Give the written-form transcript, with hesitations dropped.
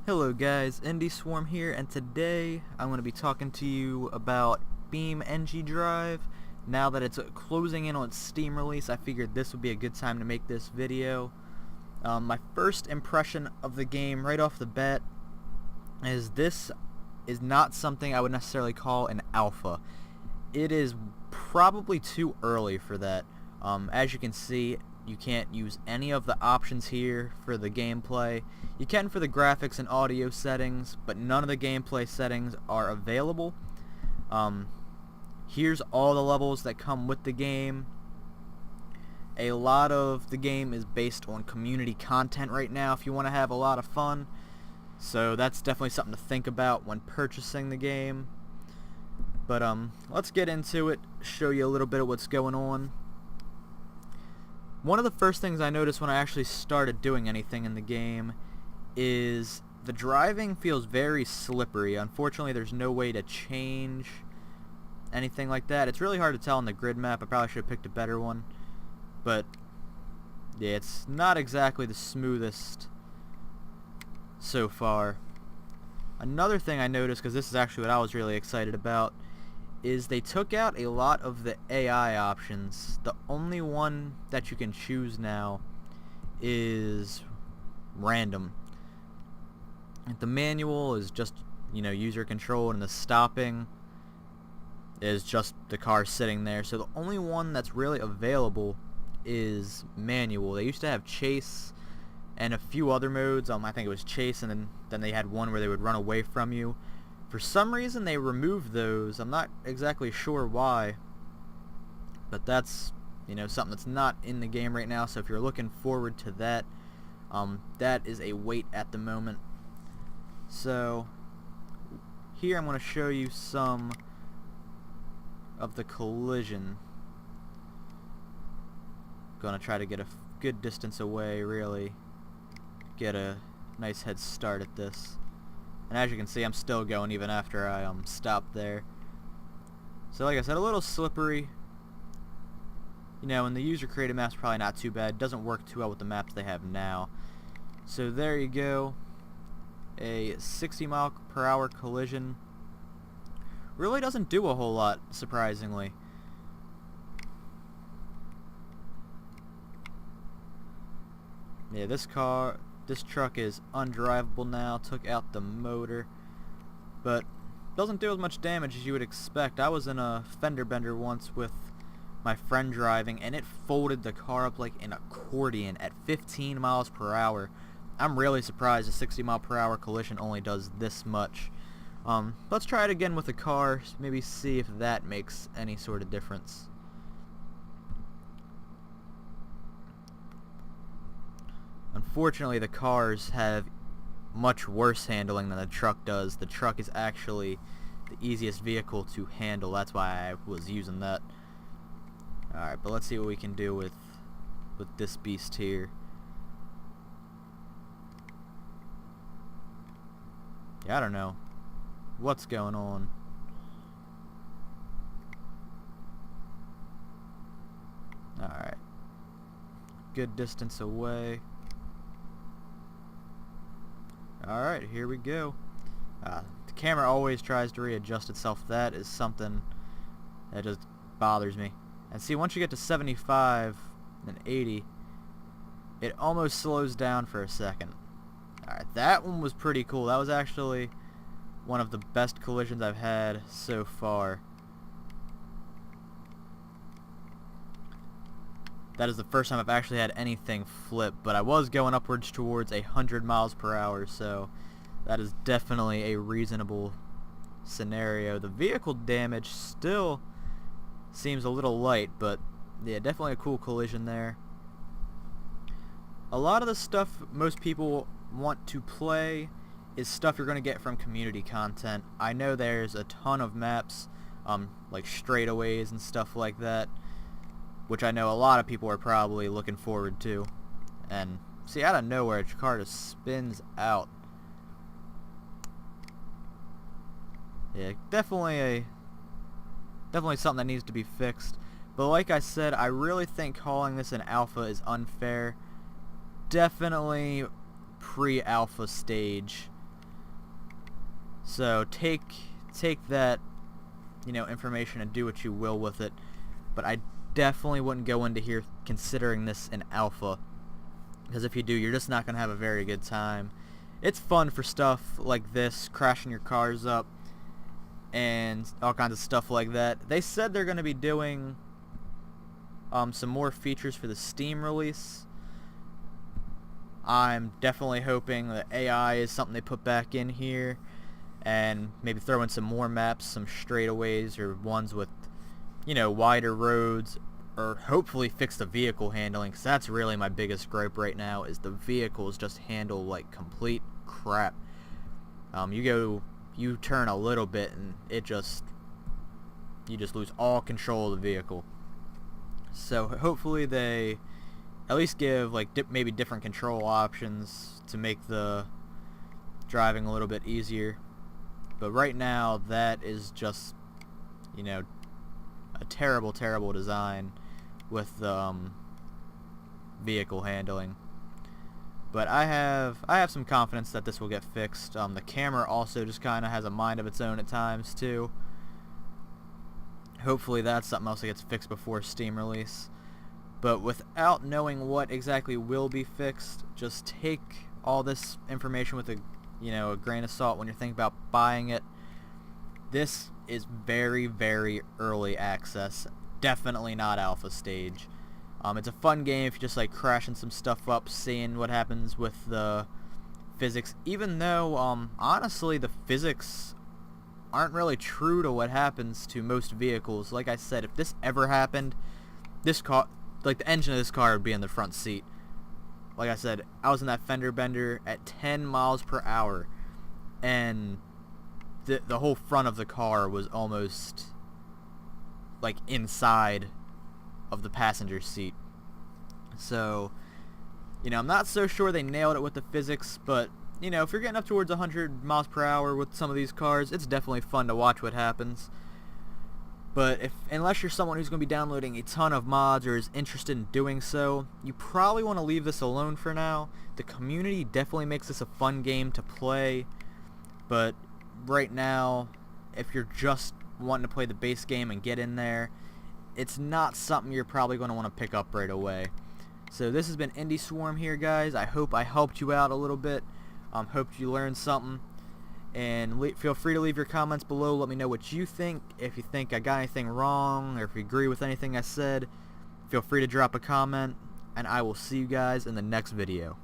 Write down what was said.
Hello guys, Indie Swarm here, and today I'm going to be talking to you about BeamNG.drive. Now that it's closing in on its Steam release, I figured this would be a good time to make this video. My first impression of the game right off the bat is this is not something I would necessarily call an alpha. It is probably too early for that. As you can see, you can't use any of the options here for the gameplay. You can for the graphics and audio settings, but none of the gameplay settings are available. Here's all the levels that come with the game. A lot of the game is based on community content right now if you want to have a lot of fun. So that's definitely something to think about when purchasing the game. But let's get into it, show you a little bit of what's going on. One of the first things I noticed when I actually started doing anything in the game is the driving feels very slippery. Unfortunately, there's no way to change anything like that. It's really hard to tell on the grid map. I probably should have picked a better one. But yeah, it's not exactly the smoothest so far. Another thing I noticed, because this is actually what I was really excited about, is they took out a lot of the AI options. The only one that you can choose now is random. The manual is just, user controlled, and the stopping is just the car sitting there. So the only one that's really available is manual. They used to have chase and a few other modes. I think it was chase, and then they had one where they would run away from you. For some reason they removed those. I'm not exactly sure why, but that's something that's not in the game right now. So if you're looking forward to that, that is a wait at the moment. So here I'm going to show you some of the collision. Gonna try to get a good distance away, really get a nice head start at this. And as you can see, I'm still going even after I stopped there. So like I said, a little slippery. And the user created map's probably not too bad. It doesn't work too well with the maps they have now. So there you go. A 60 mile per hour collision. Really doesn't do a whole lot, surprisingly. Yeah, this truck is undrivable now. Took out the motor, but doesn't do as much damage as you would expect. I was in a fender bender once with my friend driving, and it folded the car up like an accordion at 15 miles per hour. I'm really surprised a 60 mile per hour collision only does this much. Let's try it again with the car, maybe see if that makes any sort of difference. Unfortunately, the cars have much worse handling than the truck does. The truck is actually the easiest vehicle to handle. That's why I was using that. Alright, but let's see what we can do with this beast here. Yeah, I don't know what's going on. Alright. Good distance away. Alright, here we go. The camera always tries to readjust itself. That is something that just bothers me. And see, once you get to 75 and 80, it almost slows down for a second. Alright, that one was pretty cool. That was actually one of the best collisions I've had so far. That is the first time I've actually had anything flip, but I was going upwards towards 100 miles per hour, so that is definitely a reasonable scenario. The vehicle damage still seems a little light, but yeah, definitely a cool collision there. A lot of the stuff most people want to play is stuff you're going to get from community content. I know there's a ton of maps, like straightaways and stuff like that, which I know a lot of people are probably looking forward to. And see, out of nowhere, your car just spins out. Yeah, definitely something that needs to be fixed. But like I said, I really think calling this an alpha is unfair. Definitely pre-alpha stage. So take that, you know, information and do what you will with it. But I definitely wouldn't go into here considering this an alpha, because if you do, you're just not going to have a very good time. It's fun for stuff like this, crashing your cars up and all kinds of stuff like that. They said they're going to be doing some more features for the Steam release. I'm definitely hoping that AI is something they put back in here, and maybe throw in some more maps, some straightaways or ones with, you know, wider roads, or hopefully fix the vehicle handling, because that's really my biggest gripe right now, is the vehicles just handle like complete crap. You turn a little bit and you just lose all control of the vehicle. So hopefully they at least give like maybe different control options to make the driving a little bit easier. But right now that is just, you know, a terrible design with the vehicle handling. But I have some confidence that this will get fixed. The camera also just kind of has a mind of its own at times too. Hopefully that's something else that gets fixed before Steam release. But without knowing what exactly will be fixed, just take all this information with a grain of salt when you're thinking about buying it. This is very early access. Definitely not alpha stage. It's a fun game if you just like crashing some stuff up, seeing what happens with the physics. Even though, honestly, the physics aren't really true to what happens to most vehicles. Like I said, if this ever happened, this car, like the engine of this car would be in the front seat. Like I said, I was in that fender bender at 10 miles per hour, and the whole front of the car was almost like inside of the passenger seat. So, you know, I'm not so sure they nailed it with the physics, but, you know, if you're getting up towards 100 miles per hour with some of these cars, it's definitely fun to watch what happens. But unless you're someone who's going to be downloading a ton of mods or is interested in doing so, you probably want to leave this alone for now. The community definitely makes this a fun game to play, but right now, if you're just wanting to play the base game and get in there, it's not something you're probably going to want to pick up right away. So this has been Indie Swarm here, guys. I hope I helped you out a little bit. Hope you learned something. And feel free to leave your comments below. Let me know what you think. If you think I got anything wrong, or if you agree with anything I said, feel free to drop a comment. And I will see you guys in the next video.